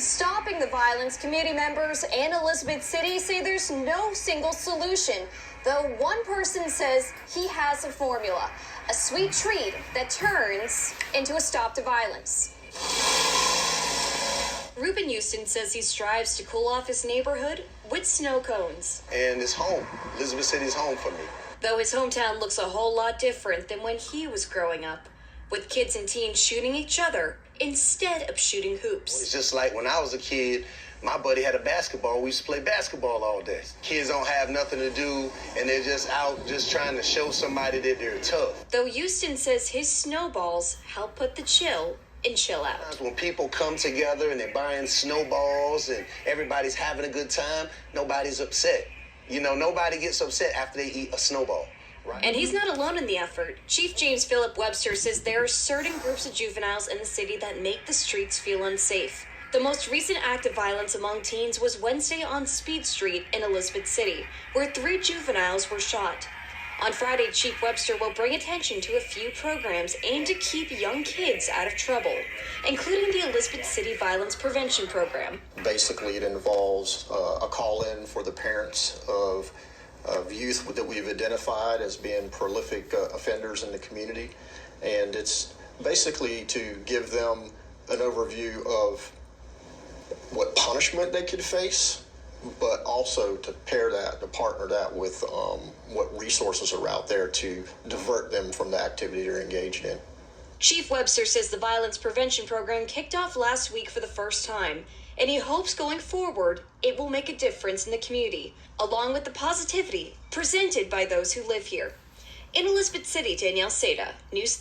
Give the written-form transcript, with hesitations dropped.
stopping the violence, community members and Elizabeth City say there's no single solution, though one person says he has a formula, a sweet treat that turns into a stop to violence. Reuben Houston says he strives to cool off his neighborhood with snow cones. And it's home. Elizabeth City is home for me. Though his hometown looks a whole lot different than when he was growing up, with kids and teens shooting each other instead of shooting hoops. It's just like when I was a kid, my buddy had a basketball. We used to play basketball all day. Kids don't have nothing to do, and they're just out just trying to show somebody that they're tough. Though Houston says his snowballs help put the chill in chill out. When people come together and they're buying snowballs and everybody's having a good time, nobody's upset. You know, nobody gets upset after they eat a snowball. Right. And he's not alone in the effort. Chief James Philip Webster says there are certain groups of juveniles in the city that make the streets feel unsafe. The most recent act of violence among teens was Wednesday on Speed Street in Elizabeth City, where 3 juveniles were shot. On Friday, Chief Webster will bring attention to a few programs aimed to keep young kids out of trouble, including the Elizabeth City Violence Prevention Program. Basically, it involves a call-in for the parents of youth that we've identified as being prolific offenders in the community. And it's basically to give them an overview of what punishment they could face, but also to partner that with what resources are out there to divert them from the activity they're engaged in. Chief Webster says the Violence Prevention Program kicked off last week for the first time, and he hopes going forward it will make a difference in the community, along with the positivity presented by those who live here. In Elizabeth City, Danielle Seda, News